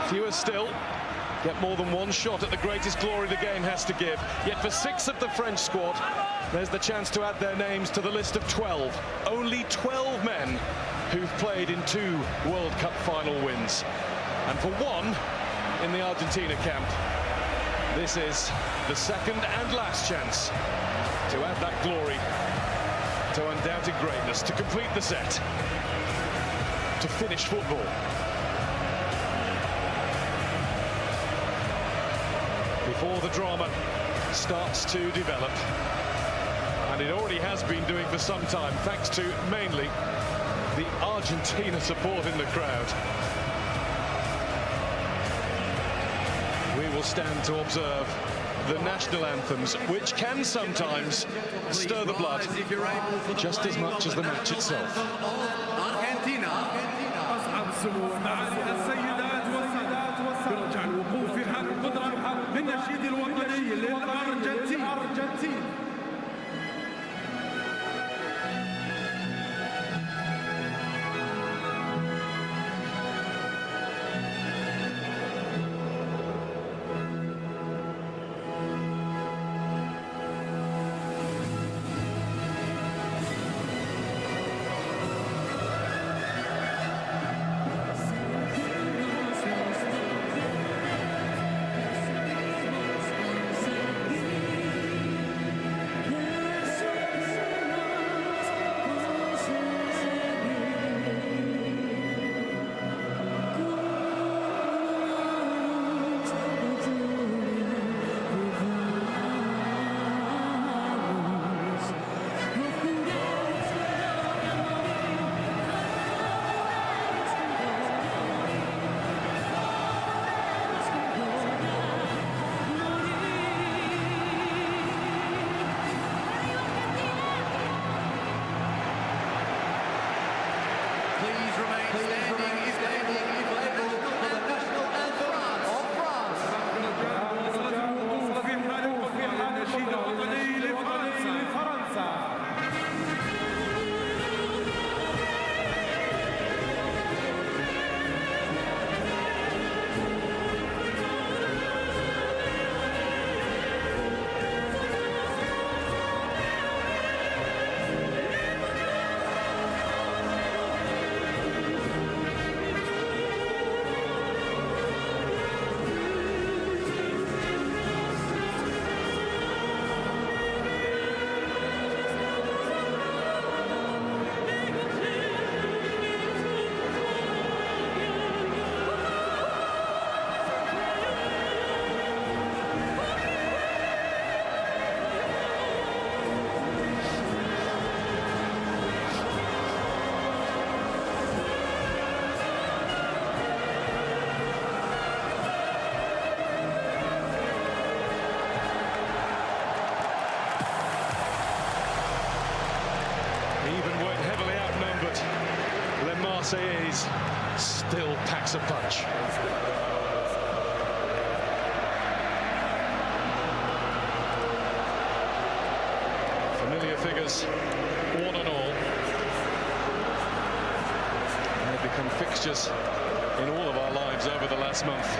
Fewer still get more than one shot at the greatest glory the game has to give. Yet for 6 of the French squad, there's the chance to add their names to the list of 12. Only 12 men who've played in 2 World Cup final wins. And for one in the Argentina camp, this is the second and last chance to add that glory to undoubted greatness, to complete the set, to finish football. Before the drama starts to develop, and it already has been doing for some time, thanks to mainly the Argentina support in the crowd. We will stand to observe the national anthems, which can sometimes stir the blood just as much as the match itself. Argentina. أصحاب السمو والمعالي السيدات والسادات برجع الوقوف في حال القدرة للنشيد الوطني للأرجنتين. Marseillais still packs a punch. Familiar figures, one and all. They've become fixtures in all of our lives over the last month.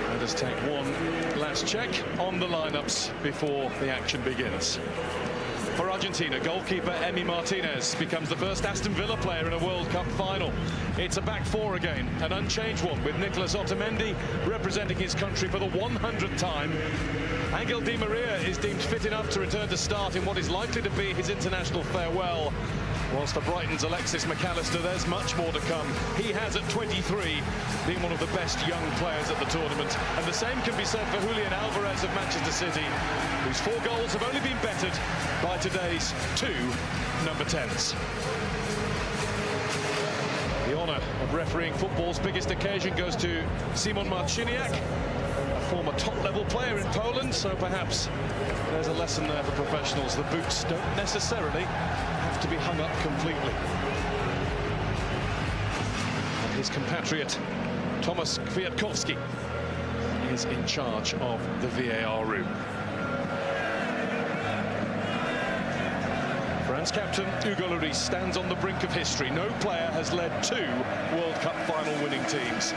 Let us take one last check on the lineups before the action begins. For Argentina, goalkeeper Emi Martinez becomes the first Aston Villa player in a World Cup final. It's a back four again, an unchanged one, with Nicolas Otamendi representing his country for the 100th time. Angel Di Maria is deemed fit enough to return to start in what is likely to be his international farewell. Whilst for Brighton's Alexis McAllister, there's much more to come. He has, at 23, been one of the best young players at the tournament. And the same can be said for Julian Alvarez of Manchester City, whose 4 goals have only been bettered by today's 2 number 10s. The honour of refereeing football's biggest occasion goes to Szymon Marciniak, a former top-level player in Poland, so perhaps there's a lesson there for professionals. The boots don't necessarily have to be hung up completely. And his compatriot, Tomasz Kwiatkowski, is in charge of the VAR room. France captain Hugo Lloris stands on the brink of history. No player has led 2 World Cup final winning teams.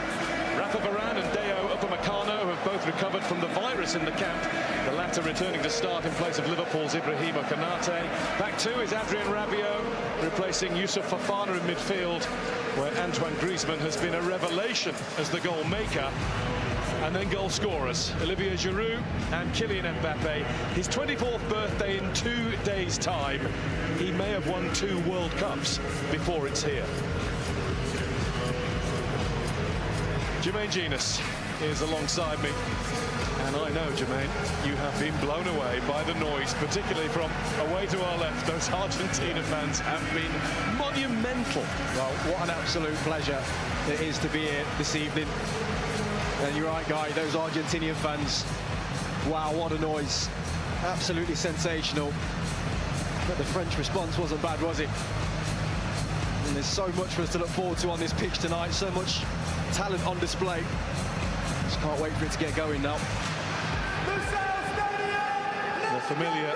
Rafa Varane and Deo Upamecano have both recovered from the virus in the camp, the latter returning to start in place of Liverpool's Ibrahima Konate. Back 2 is Adrien Rabiot, replacing Youssouf Fofana in midfield, where Antoine Griezmann has been a revelation as the goal maker. And then goal scorers, Olivier Giroud and Kylian Mbappe. His 24th birthday in 2 days' time. He may have won 2 World Cups before it's here. Jermaine Genius is alongside me. And I know, Jermaine, you have been blown away by the noise, particularly from away to our left. Those Argentina fans have been monumental. Well, what an absolute pleasure it is to be here this evening. And you're right, Guy, those Argentinian fans, wow, what a noise. Absolutely sensational. But the French response wasn't bad, was it? And there's so much for us to look forward to on this pitch tonight, so much talent on display. Just can't wait for it to get going now. The familiar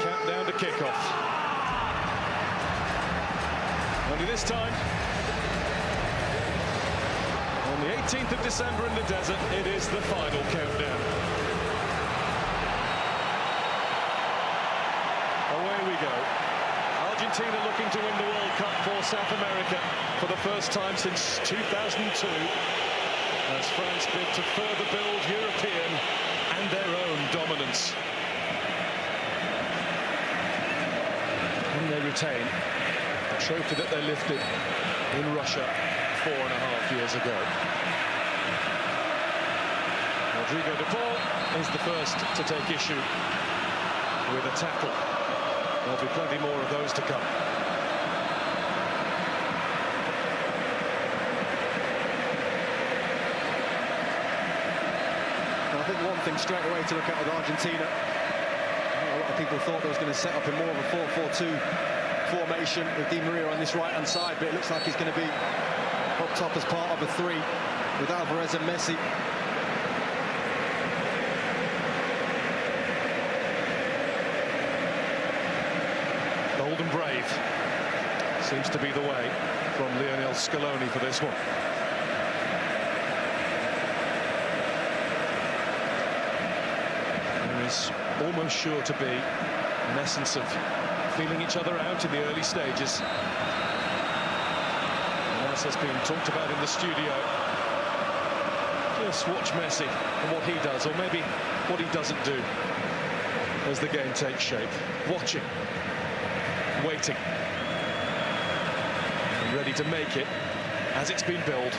countdown to kickoff. Only this time, on the 18th of December in the desert, it is the final countdown. Away we go. Argentina looking to win the World Cup for South America for the first time since 2002, as France bid to further build European and their own dominance. And they retain the trophy that they lifted in Russia 4.5 years ago. Rodrigo de Paul is the first to take issue with a tackle. There'll be plenty more of those to come. I think one thing straight away to look at with Argentina, a lot of people thought they was going to set up in more of a 4-4-2 formation with Di Maria on this right-hand side, but it looks like he's going to be up top as part of a 3 with Alvarez and Messi. Bold and brave seems to be the way from Lionel Scaloni for this one. There is almost sure to be an essence of feeling each other out in the early stages. And as has been talked about in the studio, just watch Messi and what he does, or maybe what he doesn't do, as the game takes shape. Watching, waiting, and ready to make it, as it's been billed,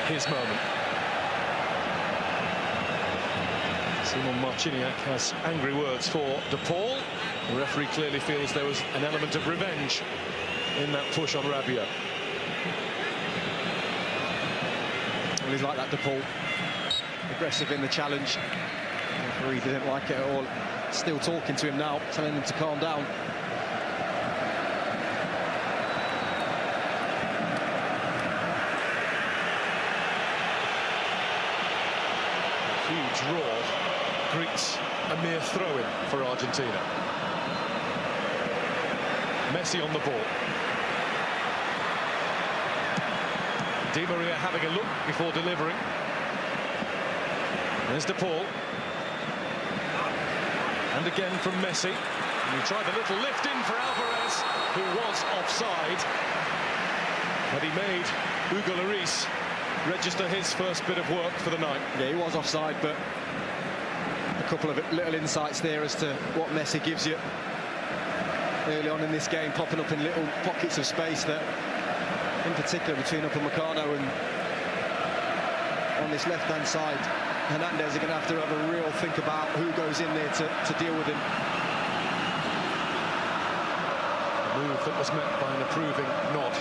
his moment. Simon Marciniak has angry words for De Paul. The referee clearly feels there was an element of revenge in that push on Rabiot. Well, he's like that, De Paul. Aggressive in the challenge. The referee didn't like it at all. Still talking to him now, telling him to calm down. A huge roar greets a mere throw-in for Argentina. Messi on the ball. Di Maria having a look before delivering. There's De Paul. And again from Messi. And he tried a little lift in for Alvarez, who was offside. But he made Hugo Lloris register his first bit of work for the night. Yeah, he was offside, but a couple of little insights there as to what Messi gives you early on in this game, popping up in little pockets of space that, in particular between Upamecano and on this left-hand side, Hernandez are going to have a real think about who goes in there to deal with him. A move that was met by an approving nod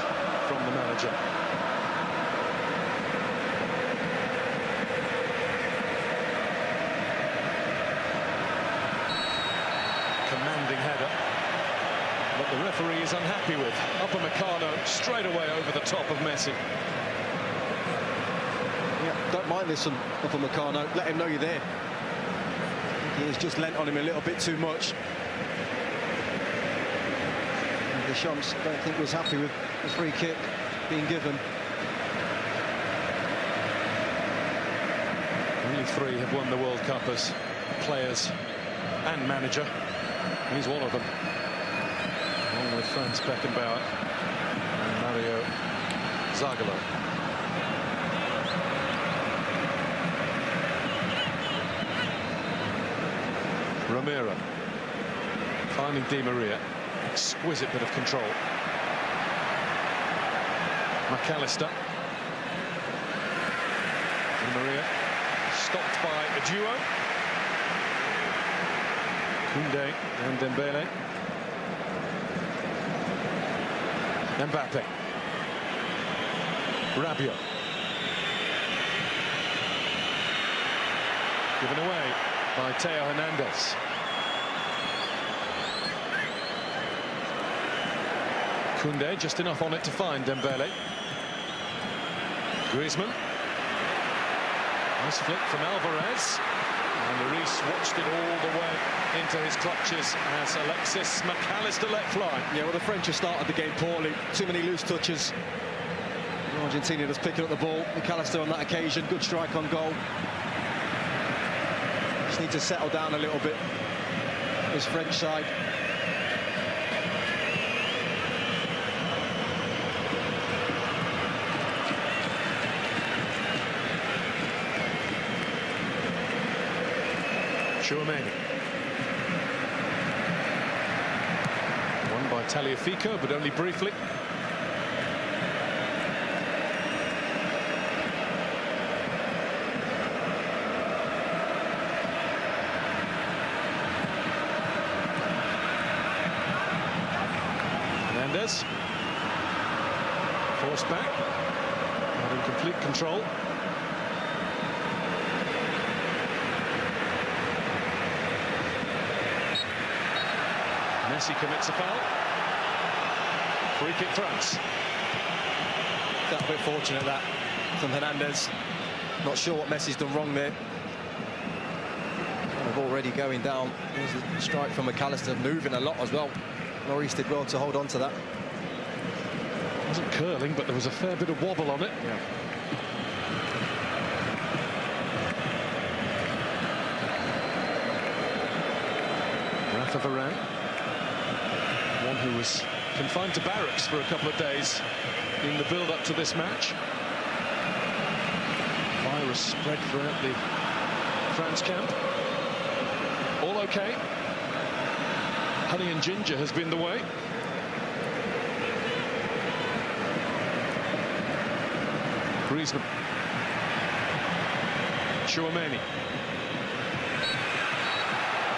from the manager. Commanding header, but the referee is unhappy with. Upamecano straight away over the top of Messi. Yeah, don't mind this from Upamecano. Let him know you're there. He has just lent on him a little bit too much. Deschamps, I don't think was happy with the free kick being given. Only 3 have won the World Cup as players and manager. He's one of them, along with Franz Beckenbauer and Mario Zagallo. Romero finding Di Maria. Exquisite bit of control. McAllister. Di Maria stopped by a duo. Koundé and Dembele. Mbappe. Rabiot. Given away by Theo Hernandez. Koundé just enough on it to find Dembele. Griezmann. Nice flick from Alvarez. And Lloris watched it all the way into his clutches as Alexis McAllister let fly. Yeah, well, the French have started the game poorly. Too many loose touches. Argentina just picking up the ball. McAllister on that occasion. Good strike on goal. Just need to settle down a little bit, this French side. Chouameni. Won by Tagliafico, but only briefly. Hernandez. Forced back. Not in complete control. Messi commits a foul. Free kick France. That's a bit fortunate, that, from Hernandez. Not sure what Messi's done wrong there. Kind of already going down. There's a strike from McAllister, moving a lot as well. Lloris did well to hold on to that. It wasn't curling, but there was a fair bit of wobble on it. Yeah. Rafa Varane. One who was confined to barracks for a couple of days in the build-up to this match. Virus spread throughout the France camp. All okay. Honey and ginger has been the way. Griezmann. Chouameni.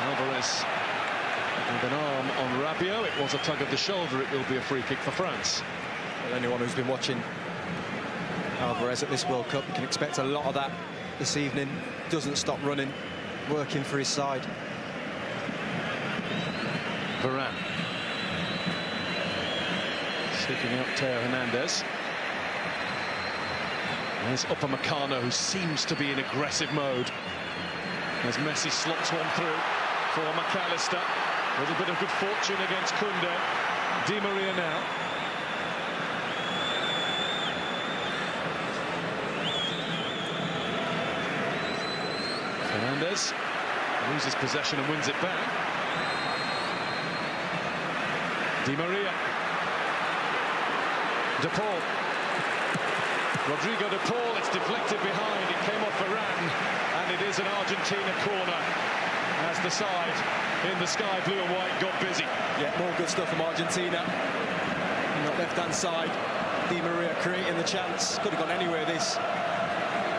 Alvarez with an arm on Rabiot. It was a tug of the shoulder. It will be a free kick for France. Well, anyone who's been watching Alvarez at this World Cup can expect a lot of that this evening. Doesn't stop running, working for his side. Varane. Sticking out Theo Hernandez. There's Upamecano, who seems to be in aggressive mode. As Messi slots one through for McAllister. A little bit of good fortune against Koundé. Di Maria now. Fernandez loses possession and wins it back. Di Maria. De Paul. Rodrigo De Paul, it's deflected behind. It came off Varane, and it is an Argentina corner as the side in the sky blue and white got busy. Yeah, more good stuff from Argentina. On that left-hand side, Di Maria creating the chance. Could have gone anywhere, this.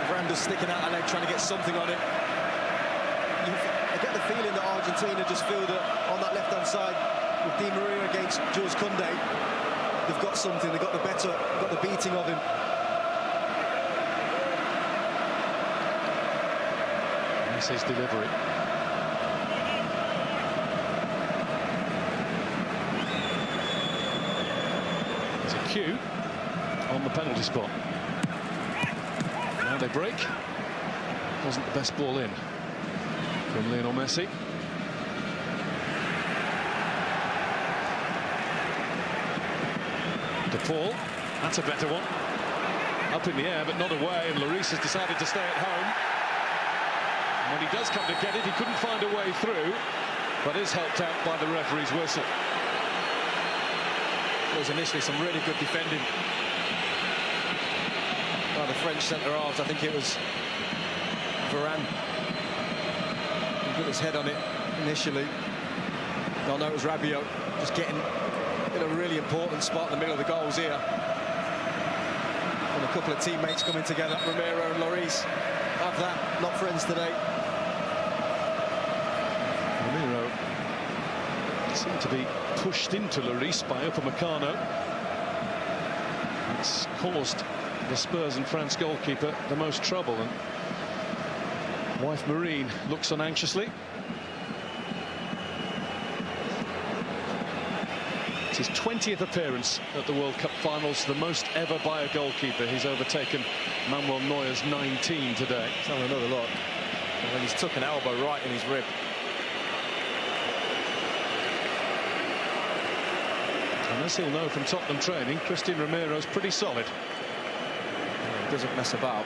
Brando's sticking out a leg, trying to get something on it. I get the feeling that Argentina just feel that on that left-hand side, with Di Maria against Jules Koundé, they've got something, they've got the better, got the beating of him. That's his delivery. There's a cue on the penalty spot. Now they break. Wasn't the best ball in from Lionel Messi. De Paul, that's a better one. Up in the air, but not away, and Lloris has decided to stay at home. And when he does come to get it, he couldn't find a way through, but is helped out by the referee's whistle. There was initially some really good defending by the French centre-halves. I think it was Varane. He put his head on it initially. No, it was Rabiot just getting in a really important spot in the middle of the goals here. And a couple of teammates coming together. Romero and Lloris have that, not friends today. Romero seemed to be pushed into Lloris by Upamecano. It's caused the Spurs and France goalkeeper the most trouble, and wife Marine looks on anxiously. It's his 20th appearance at the World Cup finals, the most ever by a goalkeeper. He's overtaken Manuel Neuer's 19 today. Let's have another look. And then he's took an elbow right in his rib. And as he'll know from Tottenham training, Christian Romero's pretty solid. He doesn't mess about.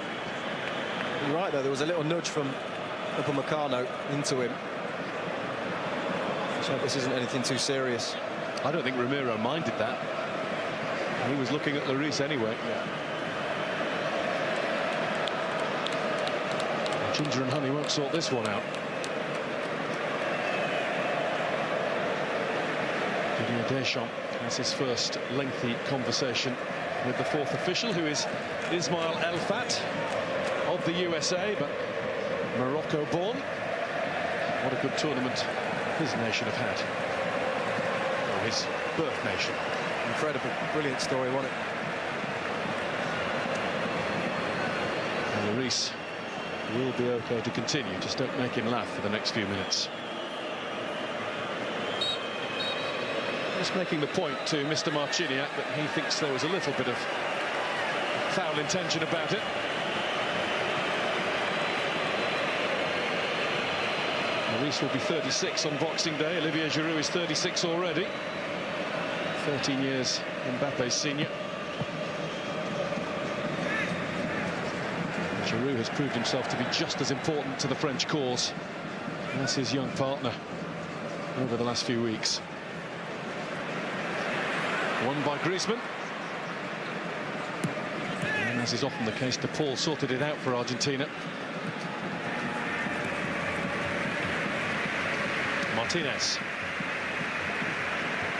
You're right, though, there was a little nudge from Upamecano into him. So this isn't anything too serious. I don't think Romero minded that. He was looking at Lloris anyway. Yeah. Ginger and honey won't sort this one out. Didier Deschamps has his first lengthy conversation with the fourth official, who is Ismail El Fat of the USA, but Morocco born. What a good tournament his nation have had. Or his birth nation. Incredible, brilliant story, wasn't it? And Lloris will be okay to continue. Just don't make him laugh for the next few minutes. Just making the point to Mr. Marciniak that he thinks there was a little bit of foul intention about it. Lloris will be 36 on Boxing Day. Olivier Giroud is 36 already. 13 years Mbappe's senior. Giroud has proved himself to be just as important to the French cause as his young partner over the last few weeks. Won by Griezmann. And as is often the case, De Paul sorted it out for Argentina. Martinez.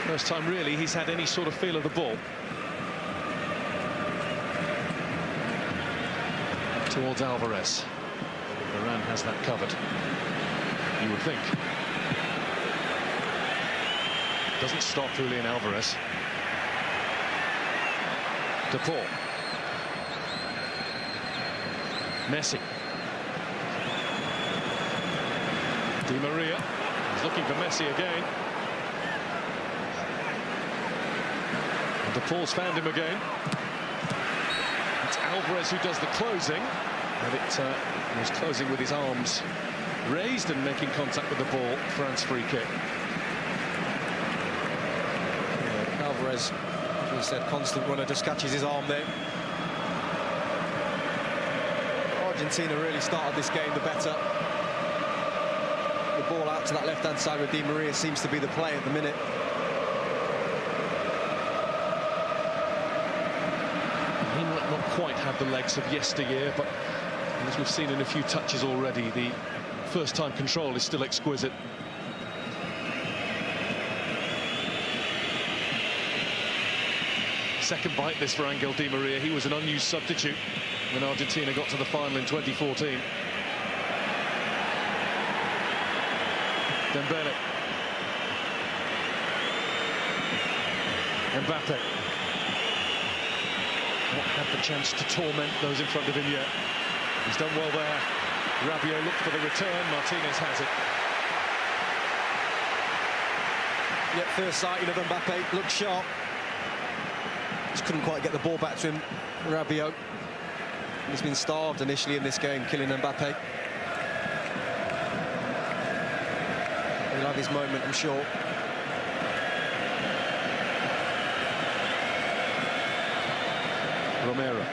First time really he's had any sort of feel of the ball. Towards Alvarez. Varane has that covered, you would think. Doesn't stop Julian Alvarez. De Paul. Messi. Di Maria. He's looking for Messi again. And De Paul's found him again. It's Alvarez who does the closing. And it was closing with his arms raised and making contact with the ball. France free kick. Yeah, Alvarez, as we said, constant runner, just catches his arm there. Argentina really started this game the better. The ball out to that left-hand side with Di Maria seems to be the play at the minute. He might not quite have the legs of yesteryear, but as we've seen in a few touches already, the first-time control is still exquisite. Second bite this for Angel Di Maria. He was an unused substitute when Argentina got to the final in 2014. Dembele. Mbappe. Not had the chance to torment those in front of him yet. He's done well there. Rabiot looked for the return. Martinez has it. Yep, first sighting of Mbappe, looked sharp. Just couldn't quite get the ball back to him. Rabiot. He's been starved initially in this game, Kylian Mbappe. He'll have his moment, I'm sure. Romero.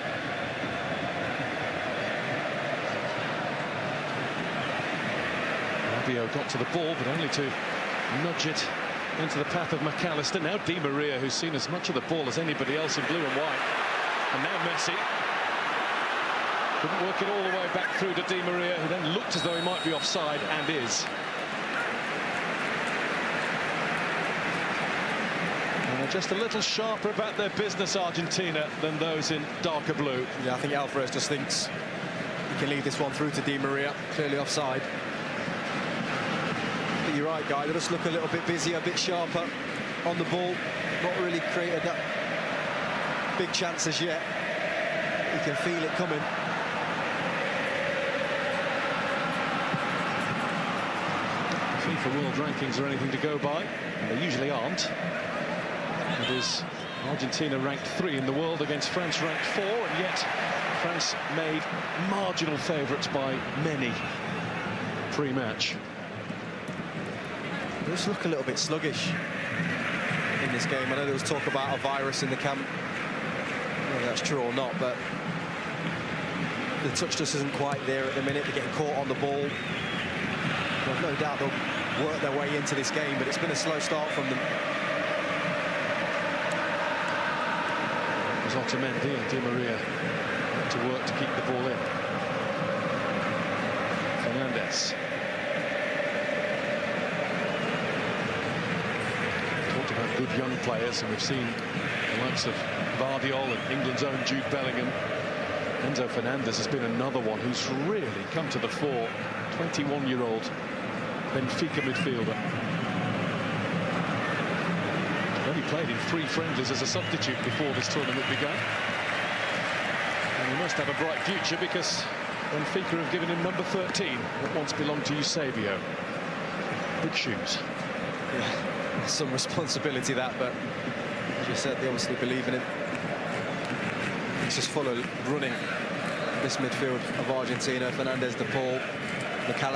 Rabiot got to the ball, but only to nudge it into the path of McAllister. Now Di Maria, who's seen as much of the ball as anybody else in blue and white. And now Messi. Couldn't work it all the way back through to Di Maria, who then looked as though he might be offside, and is. And they're just a little sharper about their business, Argentina, than those in darker blue. Yeah, I think Alvarez just thinks he can lead this one through to Di Maria, clearly offside. But you're right, Guy, they just look a little bit busier, a bit sharper on the ball. Not really created that big chances yet. You can feel it coming. FIFA world rankings are anything to go by, and they usually aren't. It is Argentina ranked 3 in the world against France ranked 4, and yet France made marginal favourites by many pre-match. They just look a little bit sluggish in this game. I know there was talk about a virus in the camp. I don't know if that's true or not, but the touch just isn't quite there at the minute. They're getting caught on the ball. I've no doubt they'll work their way into this game, but it's been a slow start from them. It was Otamendi and Di Maria had to work to keep the ball in. Fernandez. Talked about good young players, and we've seen the likes of Vardiol and England's own Jude Bellingham. Enzo Fernandez has been another one who's really come to the fore. 21-year-old Benfica midfielder. Only played in 3 friendlies as a substitute before this tournament began. And he must have a bright future, because Benfica have given him number 13, what once belonged to Eusebio. Big shoes. Yeah, some responsibility that, but as you said, they obviously believe in him. It's just full of running, this midfield of Argentina. Fernandez, De Paul, McAllister.